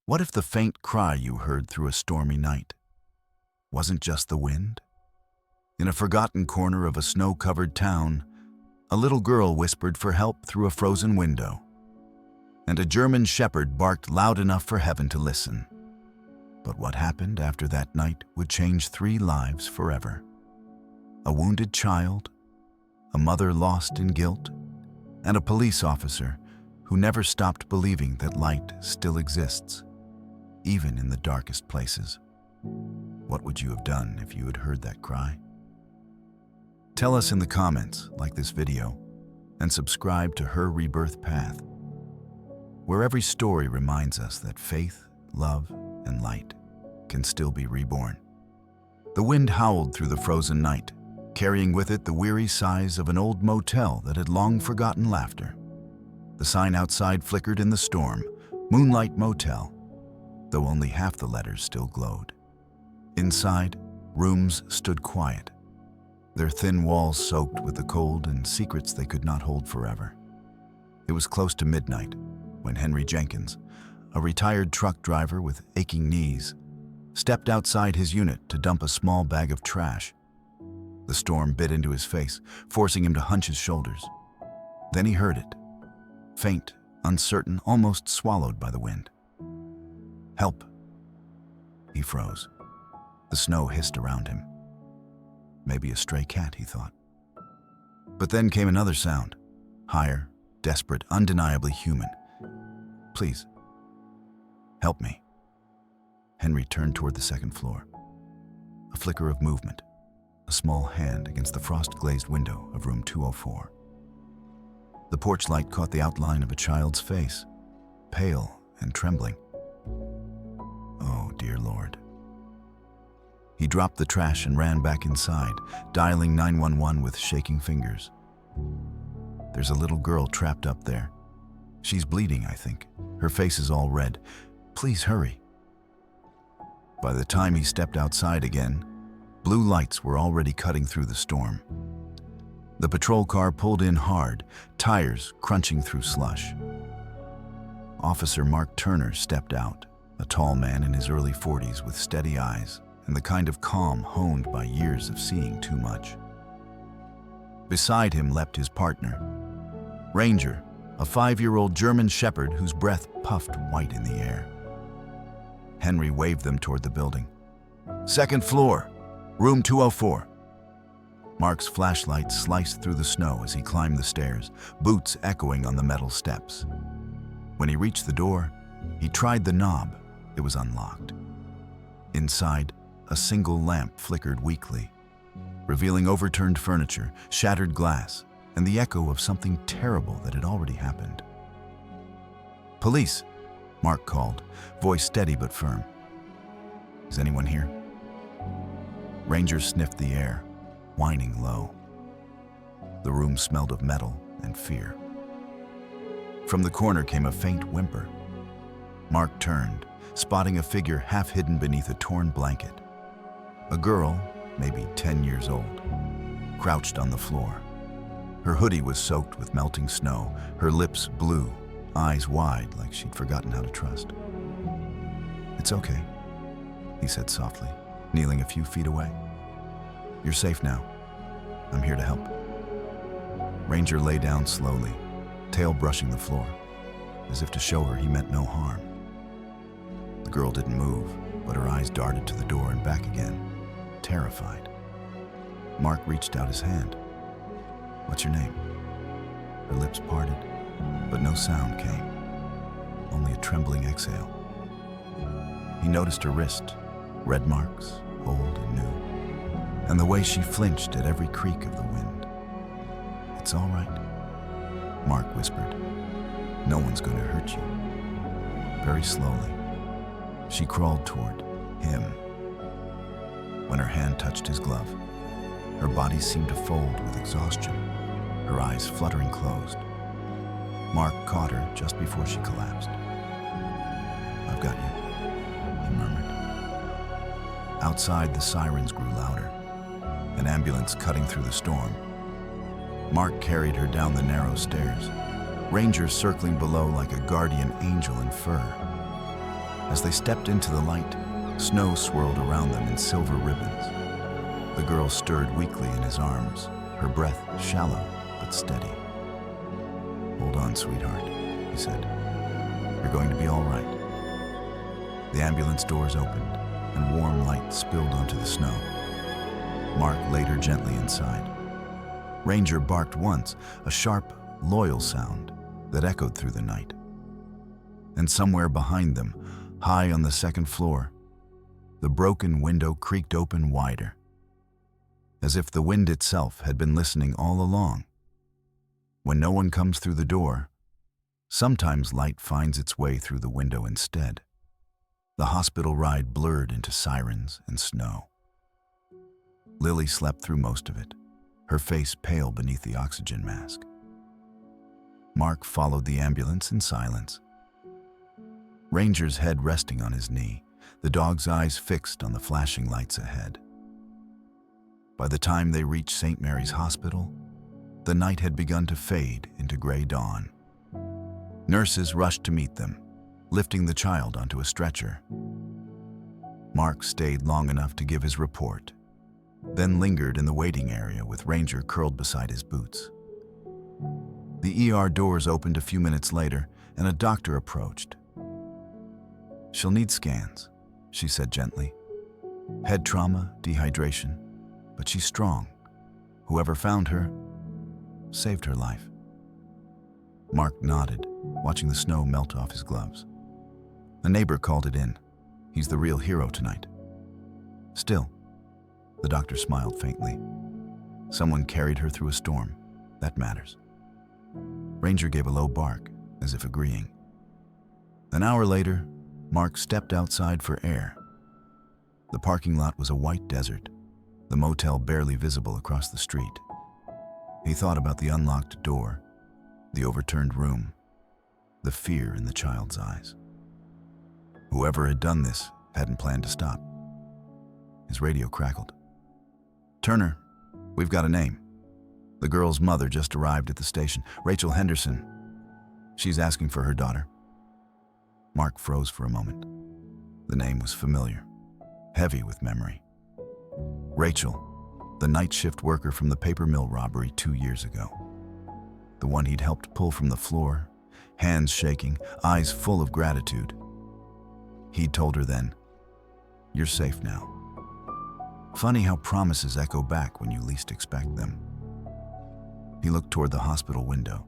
What if the faint cry you heard through a stormy night wasn't just the wind? In a forgotten corner of a snow-covered town, a little girl whispered for help through a frozen window, and a German shepherd barked loud enough for heaven to listen. But what happened after that night would change 3 lives forever. A wounded child, a mother lost in guilt, and a police officer who never stopped believing that light still exists, even in the darkest places. What would you have done if you had heard that cry? Tell us in the comments, like this video, and subscribe to Her Rebirth Path, where every story reminds us that faith, love, and light can still be reborn. The wind howled through the frozen night, carrying with it the weary sighs of an old motel that had long forgotten laughter. The sign outside flickered in the storm, Moonlight Motel, though only half the letters still glowed. Inside, rooms stood quiet, their thin walls soaked with the cold and secrets they could not hold forever. It was close to midnight when Henry Jenkins, a retired truck driver with aching knees, stepped outside his unit to dump a small bag of trash. The storm bit into his face, forcing him to hunch his shoulders. Then he heard it, faint, uncertain, almost swallowed by the wind. Help. He froze. The snow hissed around him. Maybe a stray cat, he thought. But then came another sound, higher, desperate, undeniably human. Please, help me. Henry turned toward the second floor. A flicker of movement, a small hand against the frost-glazed window of room 204. The porch light caught the outline of a child's face, pale and trembling. Oh, dear Lord. He dropped the trash and ran back inside, dialing 911 with shaking fingers. There's a little girl trapped up there. She's bleeding, I think. Her face is all red. Please hurry. By the time he stepped outside again, blue lights were already cutting through the storm. The patrol car pulled in hard, tires crunching through slush. Officer Mark Turner stepped out, a tall man in his early 40s with steady eyes and the kind of calm honed by years of seeing too much. Beside him leapt his partner, Ranger, a 5-year-old German shepherd whose breath puffed white in the air. Henry waved them toward the building. Second floor, room 204. Mark's flashlight sliced through the snow as he climbed the stairs, boots echoing on the metal steps. When he reached the door, he tried the knob. It was unlocked. Inside, a single lamp flickered weakly, revealing overturned furniture, shattered glass, and the echo of something terrible that had already happened. Police, Mark called, voice steady but firm. Is anyone here? Ranger sniffed the air, whining low. The room smelled of metal and fear. From the corner came a faint whimper. Mark turned, spotting a figure half hidden beneath a torn blanket. A girl, maybe 10 years old, crouched on the floor. Her hoodie was soaked with melting snow, her lips blue, eyes wide like she'd forgotten how to trust. It's okay, he said softly, kneeling a few feet away. You're safe now. I'm here to help. Ranger lay down slowly, tail brushing the floor, as if to show her he meant no harm. The girl didn't move, but her eyes darted to the door and back again, terrified. Mark reached out his hand. What's your name? Her lips parted, but no sound came, only a trembling exhale. He noticed her wrist, red marks, old and new, and the way she flinched at every creak of the wind. It's all right, Mark whispered. No one's going to hurt you. Very slowly, she crawled toward him. When her hand touched his glove, her body seemed to fold with exhaustion, her eyes fluttering closed. Mark caught her just before she collapsed. I've got you, he murmured. Outside, the sirens grew louder, an ambulance cutting through the storm. Mark carried her down the narrow stairs, Ranger circling below like a guardian angel in fur. As they stepped into the light, snow swirled around them in silver ribbons. The girl stirred weakly in his arms, her breath shallow but steady. "Hold on, sweetheart," he said. "You're going to be all right." The ambulance doors opened, and warm light spilled onto the snow. Mark laid her gently inside. Ranger barked once, a sharp, loyal sound that echoed through the night. And somewhere behind them, high on the second floor, the broken window creaked open wider, as if the wind itself had been listening all along. When no one comes through the door, sometimes light finds its way through the window instead. The hospital ride blurred into sirens and snow. Lily slept through most of it, her face pale beneath the oxygen mask. Mark followed the ambulance in silence, Ranger's head resting on his knee, the dog's eyes fixed on the flashing lights ahead. By the time they reached St. Mary's Hospital, the night had begun to fade into gray dawn. Nurses rushed to meet them, lifting the child onto a stretcher. Mark stayed long enough to give his report, then lingered in the waiting area with Ranger curled beside his boots. The ER doors opened a few minutes later, and a doctor approached. "She'll need scans," she said gently. "Head trauma, dehydration, but she's strong. Whoever found her saved her life." Mark nodded, watching the snow melt off his gloves. A neighbor called it in. "He's the real hero tonight." "Still," the doctor smiled faintly, "someone carried her through a storm. That matters." Ranger gave a low bark, as if agreeing. An hour later, Mark stepped outside for air. The parking lot was a white desert, the motel barely visible across the street. He thought about the unlocked door, the overturned room, the fear in the child's eyes. Whoever had done this hadn't planned to stop. His radio crackled. "Turner, we've got a name. The girl's mother just arrived at the station, Rachel Henderson. She's asking for her daughter." Mark froze for a moment. The name was familiar, heavy with memory. Rachel, the night shift worker from the paper mill robbery 2 years ago. The one he'd helped pull from the floor, hands shaking, eyes full of gratitude. He'd told her then, "You're safe now." Funny how promises echo back when you least expect them. He looked toward the hospital window.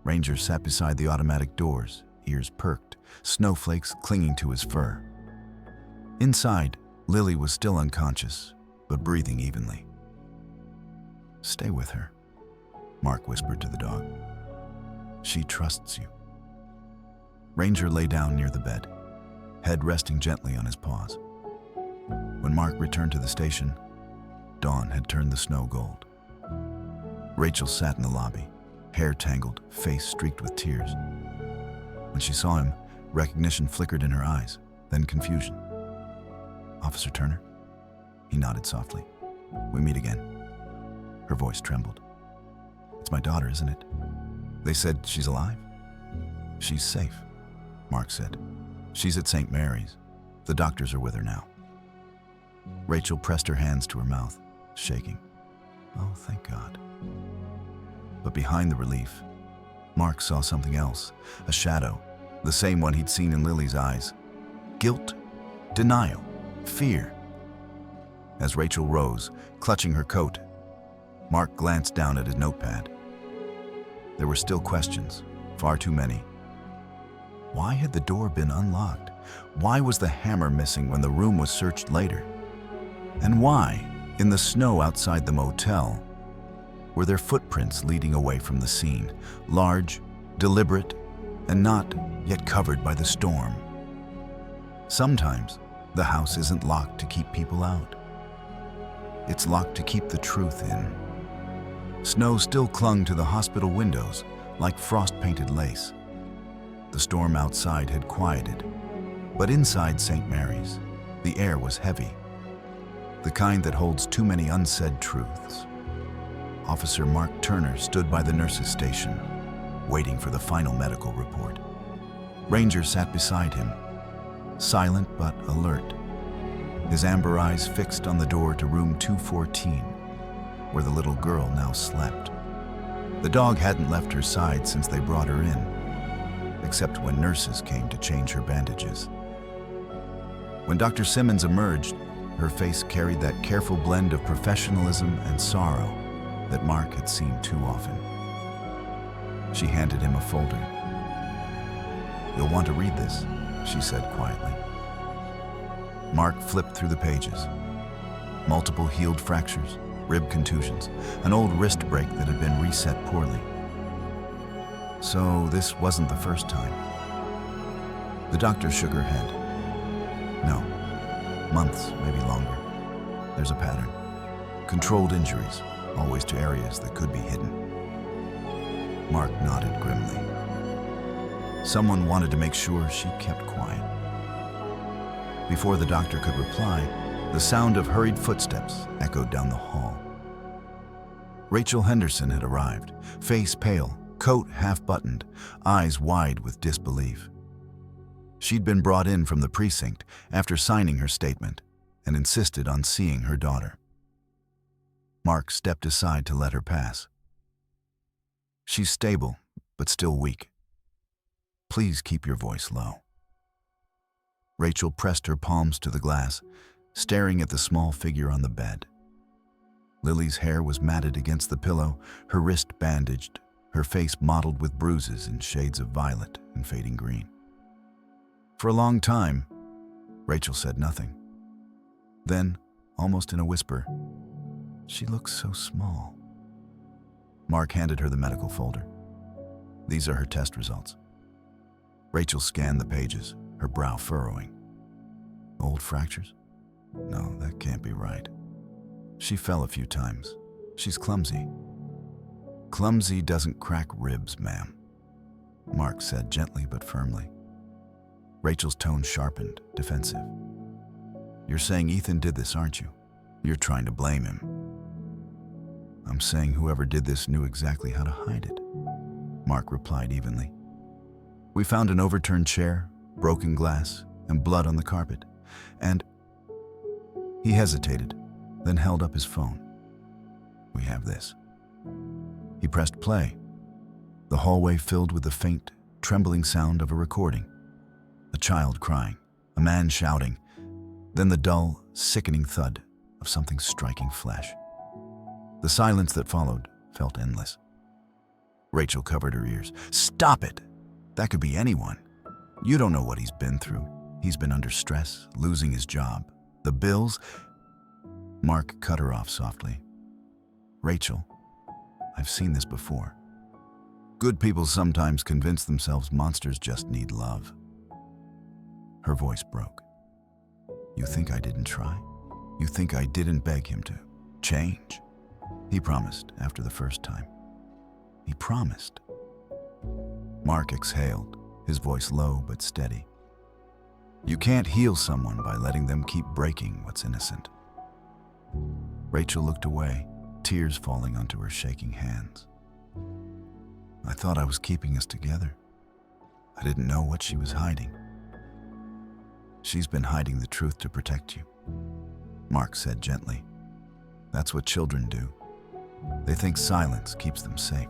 Ranger sat beside the automatic doors, ears perked, snowflakes clinging to his fur. Inside, Lily was still unconscious, but breathing evenly. "Stay with her," Mark whispered to the dog. "She trusts you." Ranger lay down near the bed, head resting gently on his paws. When Mark returned to the station, dawn had turned the snow gold. Rachel sat in the lobby, hair tangled, face streaked with tears. When she saw him, recognition flickered in her eyes, then confusion. "Officer Turner?" He nodded softly. "We meet again." Her voice trembled. "It's my daughter, isn't it? They said she's alive?" "She's safe," Mark said. "She's at St. Mary's. The doctors are with her now." Rachel pressed her hands to her mouth, shaking. "Oh, thank God." But behind the relief, Mark saw something else, a shadow, the same one he'd seen in Lily's eyes. Guilt, denial, fear. As Rachel rose, clutching her coat, Mark glanced down at his notepad. There were still questions, far too many. Why had the door been unlocked? Why was the hammer missing when the room was searched later? And why, in the snow outside the motel, were there footprints leading away from the scene, large, deliberate, and not yet covered by the storm? Sometimes, the house isn't locked to keep people out. It's locked to keep the truth in. Snow still clung to the hospital windows like frost-painted lace. The storm outside had quieted, but inside St. Mary's, the air was heavy, the kind that holds too many unsaid truths. Officer Mark Turner stood by the nurse's station, waiting for the final medical report. Ranger sat beside him, silent but alert, his amber eyes fixed on the door to room 214, where the little girl now slept. The dog hadn't left her side since they brought her in, except when nurses came to change her bandages. When Dr. Simmons emerged, her face carried that careful blend of professionalism and sorrow that Mark had seen too often. She handed him a folder. "You'll want to read this," she said quietly. Mark flipped through the pages. Multiple healed fractures, rib contusions, an old wrist break that had been reset poorly. So this wasn't the first time. The doctor shook her head. No, months, maybe longer. There's a pattern. Controlled injuries, always to areas that could be hidden. Mark nodded grimly. Someone wanted to make sure she kept quiet. Before the doctor could reply, the sound of hurried footsteps echoed down the hall. Rachel Henderson had arrived, face pale, coat half-buttoned, eyes wide with disbelief. She'd been brought in from the precinct after signing her statement and insisted on seeing her daughter. Mark stepped aside to let her pass. "She's stable, but still weak. Please keep your voice low." Rachel pressed her palms to the glass, staring at the small figure on the bed. Lily's hair was matted against the pillow, her wrist bandaged, her face mottled with bruises in shades of violet and fading green. For a long time, Rachel said nothing. Then, almost in a whisper, "She looks so small." Mark handed her the medical folder. "These are her test results." Rachel scanned the pages, her brow furrowing. "Old fractures? No, that can't be right. She fell a few times. She's clumsy." "Clumsy doesn't crack ribs, ma'am," Mark said gently but firmly. Rachel's tone sharpened, defensive. "You're saying Ethan did this, aren't you? You're trying to blame him." "I'm saying whoever did this knew exactly how to hide it," Mark replied evenly. "We found an overturned chair, broken glass, and blood on the carpet, and..." He hesitated, then held up his phone. "We have this." He pressed play. The hallway filled with the faint, trembling sound of a recording. A child crying, a man shouting, then the dull, sickening thud of something striking flesh. The silence that followed felt endless. Rachel covered her ears. "Stop it! That could be anyone. You don't know what he's been through. He's been under stress, losing his job. The bills..." Mark cut her off softly. "Rachel, I've seen this before. Good people sometimes convince themselves monsters just need love." Her voice broke. "You think I didn't try? You think I didn't beg him to change? He promised after the first time. He promised." Mark exhaled, his voice low but steady. "You can't heal someone by letting them keep breaking what's innocent." Rachel looked away, tears falling onto her shaking hands. "I thought I was keeping us together. I didn't know what she was hiding." "She's been hiding the truth to protect you," Mark said gently. "That's what children do. They think silence keeps them safe."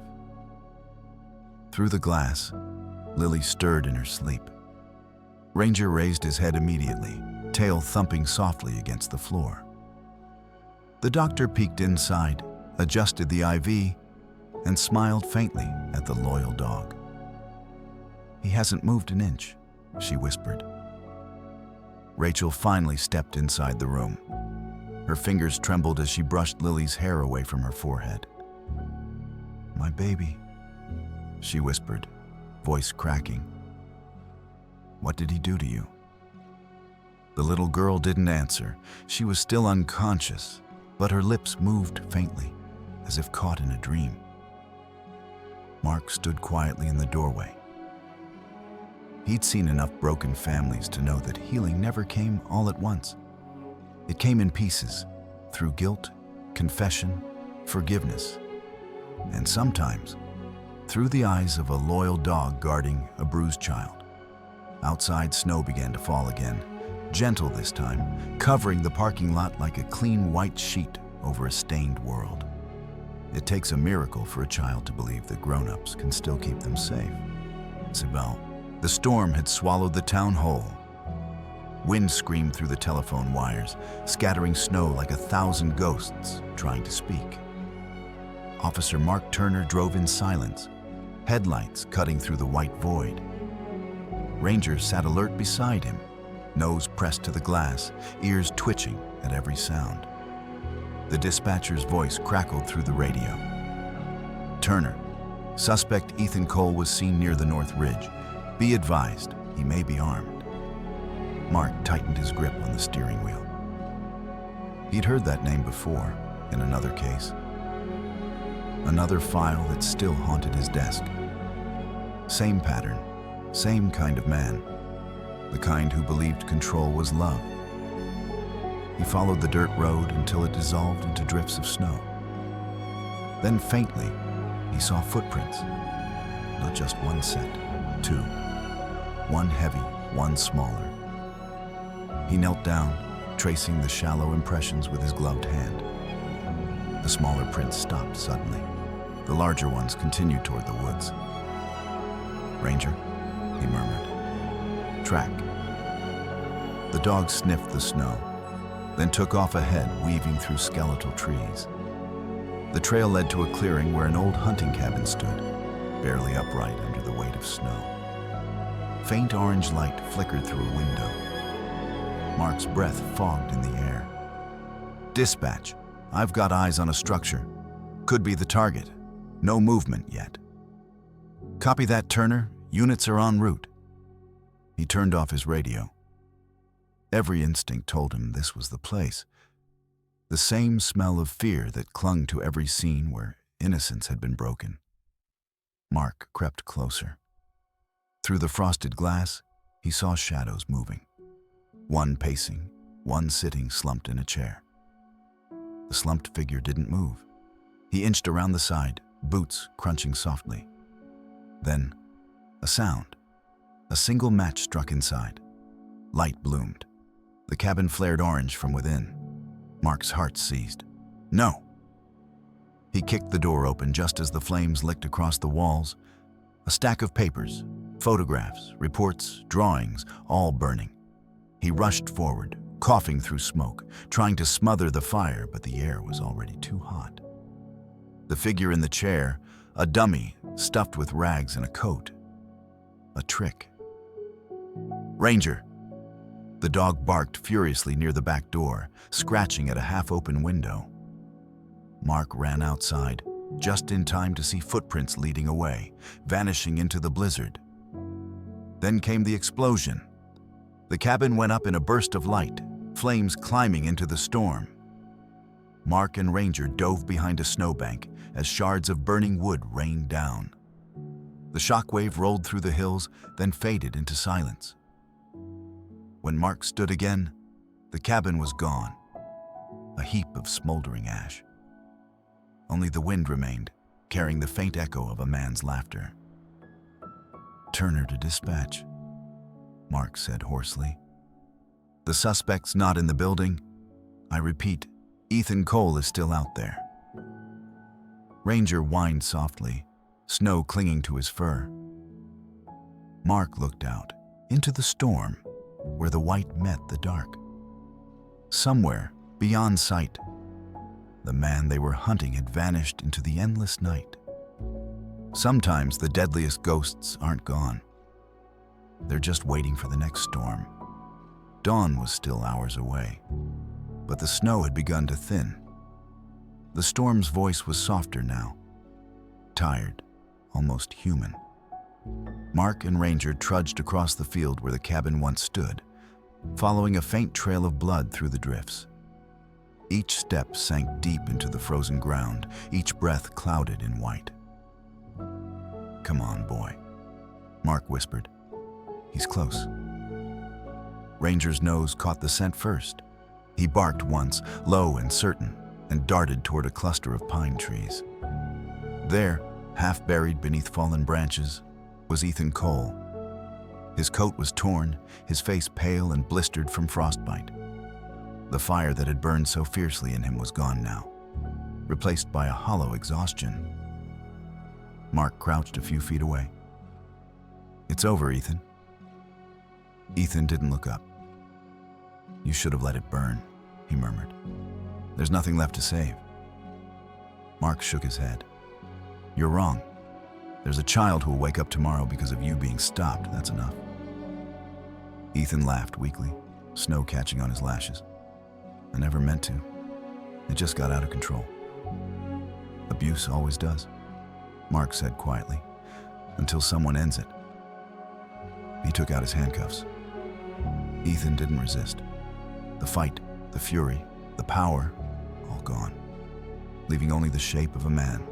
Through the glass, Lily stirred in her sleep. Ranger raised his head immediately, tail thumping softly against the floor. The doctor peeked inside, adjusted the IV, and smiled faintly at the loyal dog. "He hasn't moved an inch," she whispered. Rachel finally stepped inside the room. Her fingers trembled as she brushed Lily's hair away from her forehead. "My baby," she whispered, voice cracking. "What did he do to you?" The little girl didn't answer. She was still unconscious, but her lips moved faintly, as if caught in a dream. Mark stood quietly in the doorway. He'd seen enough broken families to know that healing never came all at once. It came in pieces, through guilt, confession, forgiveness, and sometimes through the eyes of a loyal dog guarding a bruised child. Outside, snow began to fall again, gentle this time, covering the parking lot like a clean white sheet over a stained world. It takes a miracle for a child to believe that grown-ups can still keep them safe. Sibel, the storm had swallowed the town whole. Wind screamed through the telephone wires, scattering snow like 1,000 ghosts trying to speak. Officer Mark Turner drove in silence, headlights cutting through the white void. Ranger sat alert beside him, nose pressed to the glass, ears twitching at every sound. The dispatcher's voice crackled through the radio. Turner, suspect Ethan Cole was seen near the North Ridge. Be advised, he may be armed. Mark tightened his grip on the steering wheel. He'd heard that name before, in another case. Another file that still haunted his desk. Same pattern, same kind of man. The kind who believed control was love. He followed the dirt road until it dissolved into drifts of snow. Then faintly, he saw footprints. Not just one set, two. One heavy, one smaller. He knelt down, tracing the shallow impressions with his gloved hand. The smaller prints stopped suddenly. The larger ones continued toward the woods. "Ranger," he murmured. "Track." The dog sniffed the snow, then took off ahead, weaving through skeletal trees. The trail led to a clearing where an old hunting cabin stood, barely upright under the weight of snow. Faint orange light flickered through a window. Mark's breath fogged in the air. "Dispatch, I've got eyes on a structure. Could be the target. No movement yet." "Copy that, Turner. Units are en route." He turned off his radio. Every instinct told him this was the place. The same smell of fear that clung to every scene where innocence had been broken. Mark crept closer. Through the frosted glass, he saw shadows moving. One pacing, one sitting slumped in a chair. The slumped figure didn't move. He inched around the side, boots crunching softly. Then, a sound. A single match struck inside. Light bloomed. The cabin flared orange from within. Mark's heart seized. "No!" He kicked the door open just as the flames licked across the walls. A stack of papers, photographs, reports, drawings, all burning. He rushed forward, coughing through smoke, trying to smother the fire, but the air was already too hot. The figure in the chair, a dummy stuffed with rags and a coat. A trick. "Ranger!" The dog barked furiously near the back door, scratching at a half-open window. Mark ran outside, just in time to see footprints leading away, vanishing into the blizzard. Then came the explosion. The cabin went up in a burst of light, flames climbing into the storm. Mark and Ranger dove behind a snowbank as shards of burning wood rained down. The shockwave rolled through the hills, then faded into silence. When Mark stood again, the cabin was gone, a heap of smoldering ash. Only the wind remained, carrying the faint echo of a man's laughter. "Turner to dispatch," Mark said hoarsely. "The suspect's not in the building. I repeat, Ethan Cole is still out there." Ranger whined softly, snow clinging to his fur. Mark looked out, into the storm, where the white met the dark. Somewhere, beyond sight, the man they were hunting had vanished into the endless night. Sometimes the deadliest ghosts aren't gone. They're just waiting for the next storm. Dawn was still hours away, but the snow had begun to thin. The storm's voice was softer now, tired, almost human. Mark and Ranger trudged across the field where the cabin once stood, following a faint trail of blood through the drifts. Each step sank deep into the frozen ground, each breath clouded in white. "Come on, boy," Mark whispered. "He's close." Ranger's nose caught the scent first. He barked once, low and certain, and darted toward a cluster of pine trees. There, half buried beneath fallen branches, was Ethan Cole. His coat was torn, his face pale and blistered from frostbite. The fire that had burned so fiercely in him was gone now, replaced by a hollow exhaustion. Mark crouched a few feet away. "It's over, Ethan." Ethan didn't look up. "You should have let it burn," he murmured. "There's nothing left to save." Mark shook his head. "You're wrong. There's a child who will wake up tomorrow because of you being stopped, that's enough." Ethan laughed weakly, snow catching on his lashes. "I never meant to. It just got out of control." "Abuse always does," Mark said quietly, "until someone ends it." He took out his handcuffs. Ethan didn't resist. The fight, the fury, the power, all gone, leaving only the shape of a man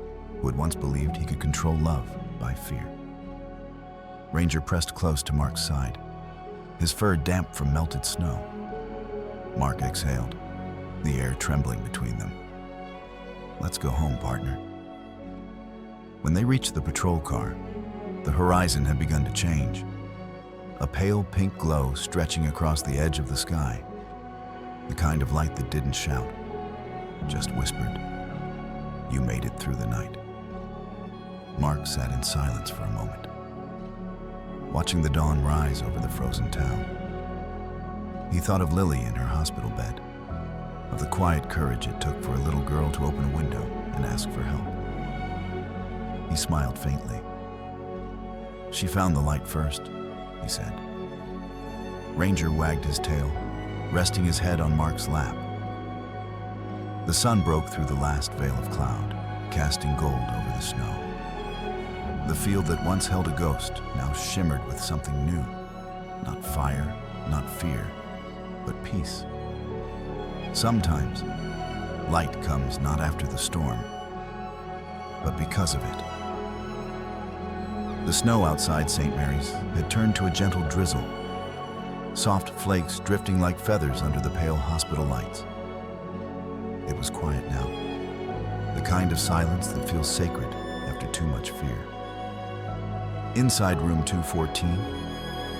who had once believed he could control love by fear. Ranger pressed close to Mark's side, his fur damp from melted snow. Mark exhaled, the air trembling between them. "Let's go home, partner." When they reached the patrol car, the horizon had begun to change. A pale pink glow stretching across the edge of the sky. The kind of light that didn't shout, just whispered, "You made it through the night." Mark sat in silence for a moment, watching the dawn rise over the frozen town. He thought of Lily in her hospital bed, of the quiet courage it took for a little girl to open a window and ask for help. He smiled faintly. "She found the light first," he said. Ranger wagged his tail, resting his head on Mark's lap. The sun broke through the last veil of cloud, casting gold over the snow. The field that once held a ghost now shimmered with something new. Not fire, not fear, but peace. Sometimes, light comes not after the storm, but because of it. The snow outside St. Mary's had turned to a gentle drizzle, soft flakes drifting like feathers under the pale hospital lights. It was quiet now, the kind of silence that feels sacred after too much fear. Inside room 214,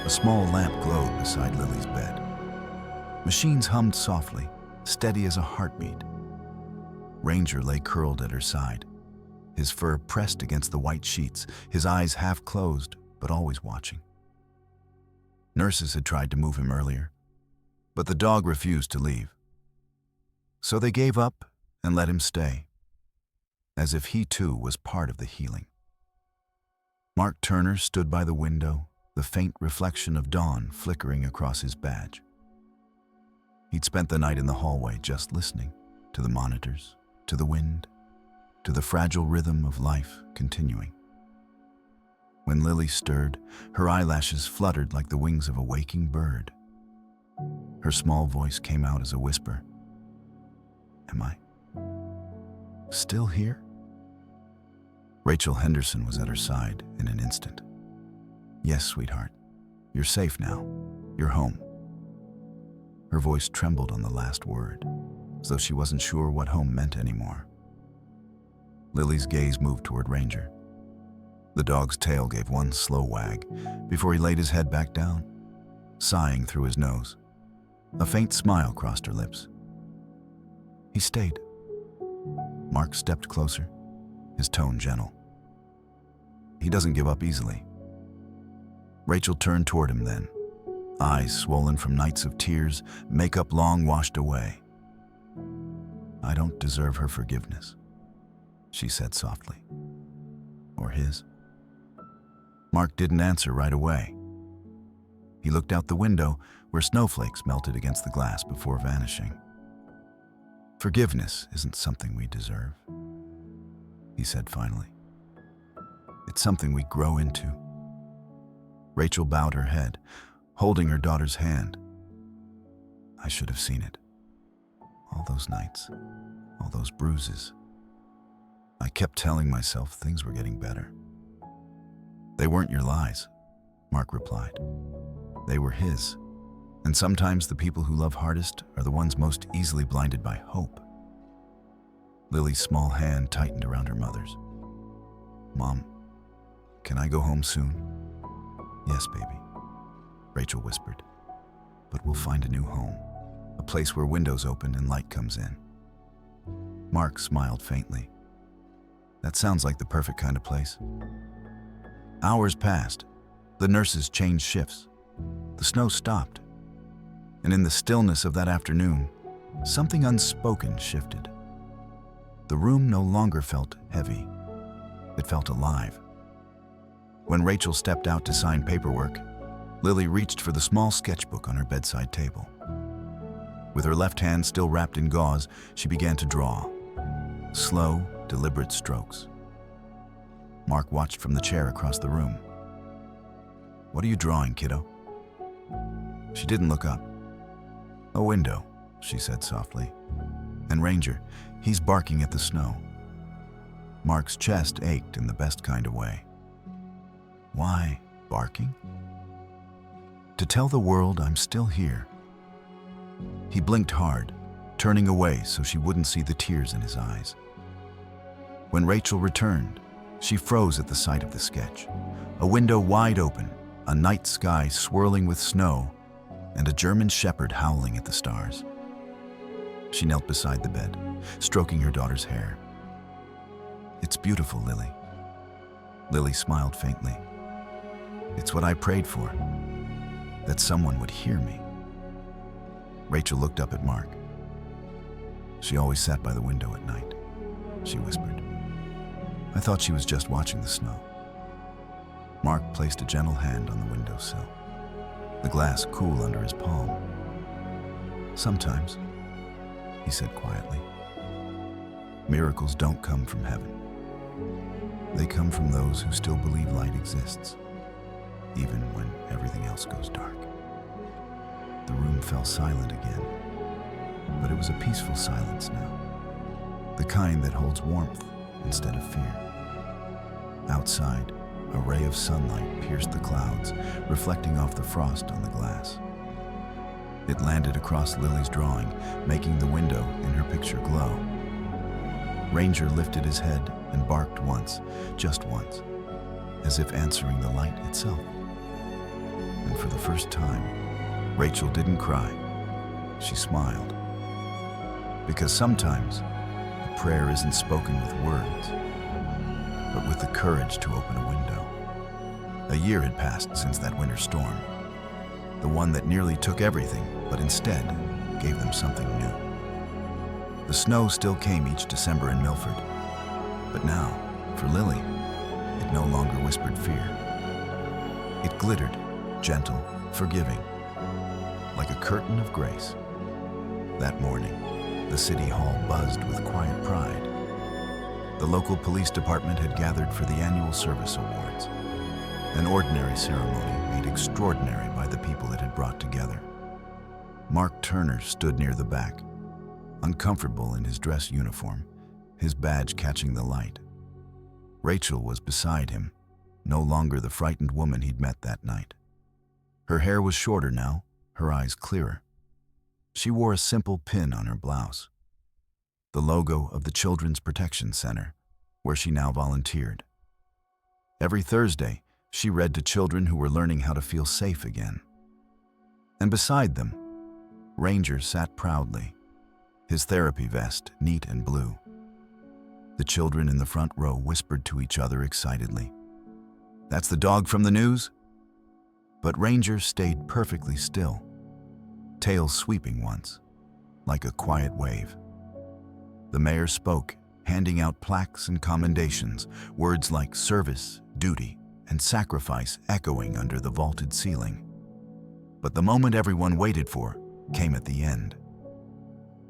a small lamp glowed beside Lily's bed. Machines hummed softly, steady as a heartbeat. Ranger lay curled at her side, his fur pressed against the white sheets, his eyes half closed, but always watching. Nurses had tried to move him earlier, but the dog refused to leave. So they gave up and let him stay, as if he too was part of the healing. Mark Turner stood by the window, the faint reflection of dawn flickering across his badge. He'd spent the night in the hallway just listening to the monitors, to the wind, to the fragile rhythm of life continuing. When Lily stirred, her eyelashes fluttered like the wings of a waking bird. Her small voice came out as a whisper. "Am I still here?" Rachel Henderson was at her side in an instant. "Yes, sweetheart. You're safe now. You're home." Her voice trembled on the last word, as though she wasn't sure what home meant anymore. Lily's gaze moved toward Ranger. The dog's tail gave one slow wag before he laid his head back down, sighing through his nose. A faint smile crossed her lips. He stayed. Mark stepped closer, his tone gentle. "He doesn't give up easily." Rachel turned toward him then, eyes swollen from nights of tears, makeup long washed away. "I don't deserve her forgiveness," she said softly. "Or his." Mark didn't answer right away. He looked out the window where snowflakes melted against the glass before vanishing. "Forgiveness isn't something we deserve," he said finally. "It's something we grow into." Rachel bowed her head, holding her daughter's hand. "I should have seen it. All those nights, all those bruises. I kept telling myself things were getting better." "They weren't your lies," Mark replied. "They were his. And sometimes the people who love hardest are the ones most easily blinded by hope." Lily's small hand tightened around her mother's. "Mom, can I go home soon?" "Yes, baby. Rachel whispered. "But we'll find a new home, a place where windows open and light comes in." Mark smiled faintly. "That sounds like the perfect kind of place." Hours passed. The nurses changed shifts. The snow stopped. And in the stillness of that afternoon, something unspoken shifted. The room no longer felt heavy. It felt alive. When Rachel stepped out to sign paperwork, Lily reached for the small sketchbook on her bedside table. With her left hand still wrapped in gauze, she began to draw. Slow, deliberate strokes. Mark watched from the chair across the room. "What are you drawing, kiddo?" She didn't look up. "A window," she said softly. "And Ranger, he's barking at the snow." Mark's chest ached in the best kind of way. "Why barking?" "To tell the world I'm still here." He blinked hard, turning away so she wouldn't see the tears in his eyes. When Rachel returned, she froze at the sight of the sketch. A window wide open, a night sky swirling with snow, and a German shepherd howling at the stars. She knelt beside the bed, stroking her daughter's hair. "It's beautiful, Lily." Lily smiled faintly. "It's what I prayed for, that someone would hear me." Rachel looked up at Mark. "She always sat by the window at night," she whispered. "I thought she was just watching the snow." Mark placed a gentle hand on the windowsill, the glass cool under his palm. "Sometimes," he said quietly, "miracles don't come from heaven. They come from those who still believe light exists, even when everything else goes dark." The room fell silent again, but it was a peaceful silence now, the kind that holds warmth instead of fear. Outside, a ray of sunlight pierced the clouds, reflecting off the frost on the glass. It landed across Lily's drawing, making the window in her picture glow. Ranger lifted his head and barked once, just once, as if answering the light itself. And for the first time, Rachel didn't cry. She smiled. Because sometimes, a prayer isn't spoken with words, but with the courage to open a window. A year had passed since that winter storm, the one that nearly took everything, but instead gave them something new. The snow still came each December in Milford, but now, for Lily, it no longer whispered fear. It glittered, gentle, forgiving, like a curtain of grace. That morning, the city hall buzzed with quiet pride. The local police department had gathered for the annual service awards, an ordinary ceremony made extraordinary by the people it had brought together. Mark Turner stood near the back, uncomfortable in his dress uniform, his badge catching the light. Rachel was beside him, no longer the frightened woman he'd met that night. Her hair was shorter now, her eyes clearer. She wore a simple pin on her blouse, the logo of the Children's Protection Center, where she now volunteered. Every Thursday, she read to children who were learning how to feel safe again. And beside them, Ranger sat proudly, his therapy vest neat and blue. The children in the front row whispered to each other excitedly, "That's the dog from the news?" But Ranger stayed perfectly still, tail sweeping once, like a quiet wave. The mayor spoke, handing out plaques and commendations, words like service, duty, and sacrifice echoing under the vaulted ceiling. But the moment everyone waited for came at the end,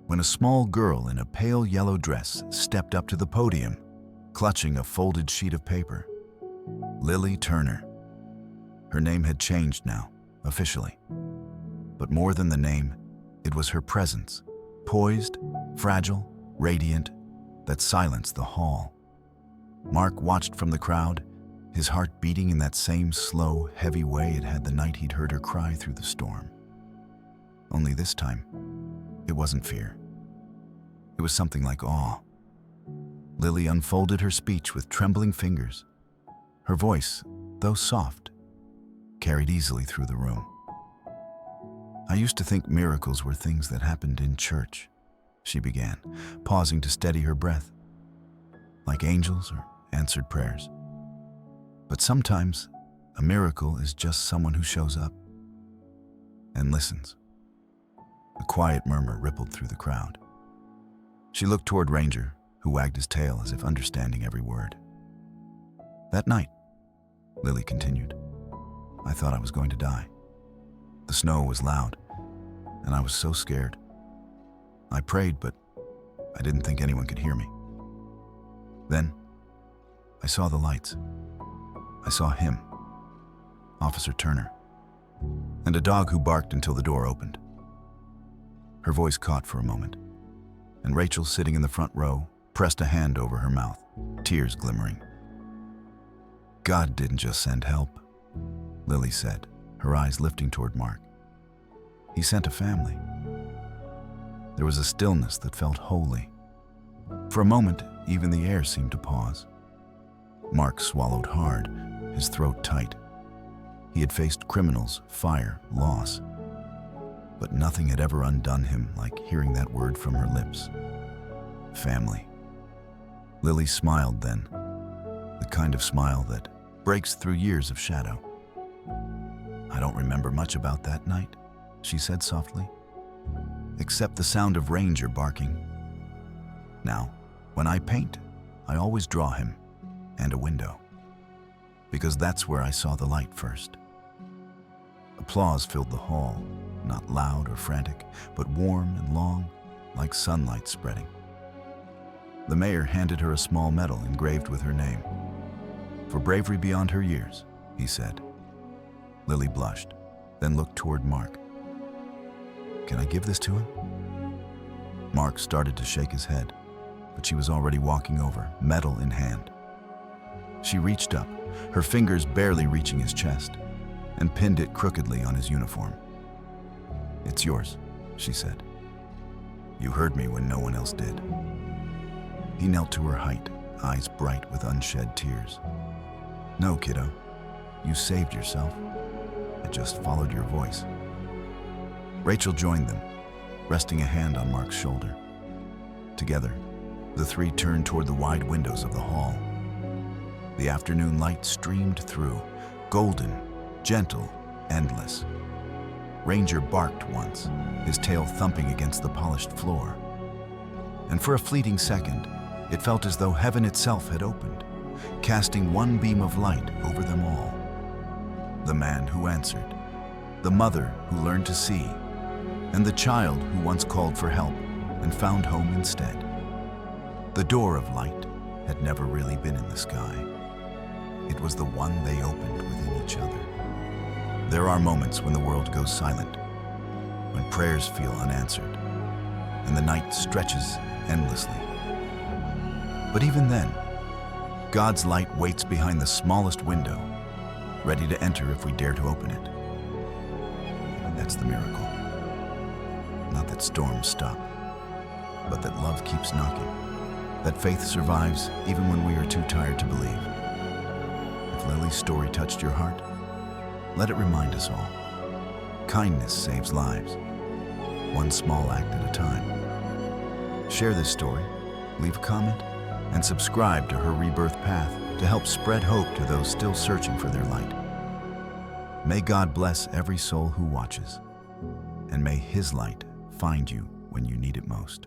when a small girl in a pale yellow dress stepped up to the podium, clutching a folded sheet of paper. Lily Turner. Her name had changed now, officially. But more than the name, it was her presence, poised, fragile, radiant, that silenced the hall. Mark watched from the crowd, his heart beating in that same slow, heavy way it had the night he'd heard her cry through the storm. Only this time, it wasn't fear. It was something like awe. Lily unfolded her speech with trembling fingers. Her voice, though soft, carried easily through the room. I used to think miracles were things that happened in church, she began, pausing to steady her breath, like angels or answered prayers. But sometimes a miracle is just someone who shows up and listens. A quiet murmur rippled through the crowd. She looked toward Ranger, who wagged his tail as if understanding every word. That night, Lily continued, I thought I was going to die. The snow was loud, and I was so scared. I prayed, but I didn't think anyone could hear me. Then, I saw the lights. I saw him, Officer Turner, and a dog who barked until the door opened. Her voice caught for a moment, and Rachel, sitting in the front row, pressed a hand over her mouth, tears glimmering. God didn't just send help, Lily said, her eyes lifting toward Mark. He sent a family. There was a stillness that felt holy. For a moment, even the air seemed to pause. Mark swallowed hard, his throat tight. He had faced criminals, fire, loss. But nothing had ever undone him like hearing that word from her lips. Family. Lily smiled then, the kind of smile that breaks through years of shadow. I don't remember much about that night, she said softly, except the sound of Ranger barking. Now, when I paint, I always draw him and a window, because that's where I saw the light first. Applause filled the hall, not loud or frantic, but warm and long, like sunlight spreading. The mayor handed her a small medal engraved with her name. For bravery beyond her years, he said. Lily blushed, then looked toward Mark. Can I give this to him? Mark started to shake his head, but she was already walking over, medal in hand. She reached up, her fingers barely reaching his chest, and pinned it crookedly on his uniform. It's yours, she said. You heard me when no one else did. He knelt to her height, eyes bright with unshed tears. No, kiddo, you saved yourself. I just followed your voice. Rachel joined them, resting a hand on Mark's shoulder. Together, the three turned toward the wide windows of the hall. The afternoon light streamed through, golden, gentle, endless. Ranger barked once, his tail thumping against the polished floor. And for a fleeting second, it felt as though heaven itself had opened, casting one beam of light over them all. The man who answered, the mother who learned to see, and the child who once called for help and found home instead. The door of light had never really been in the sky. It was the one they opened within each other. There are moments when the world goes silent, when prayers feel unanswered, and the night stretches endlessly. But even then, God's light waits behind the smallest window, ready to enter if we dare to open it. And that's the miracle. Not that storms stop, but that love keeps knocking, that faith survives even when we are too tired to believe. If Lily's story touched your heart, let it remind us all. Kindness saves lives, one small act at a time. Share this story, leave a comment, and subscribe to her Rebirth path to help spread hope to those still searching for their light. May God bless every soul who watches, and may His light find you when you need it most.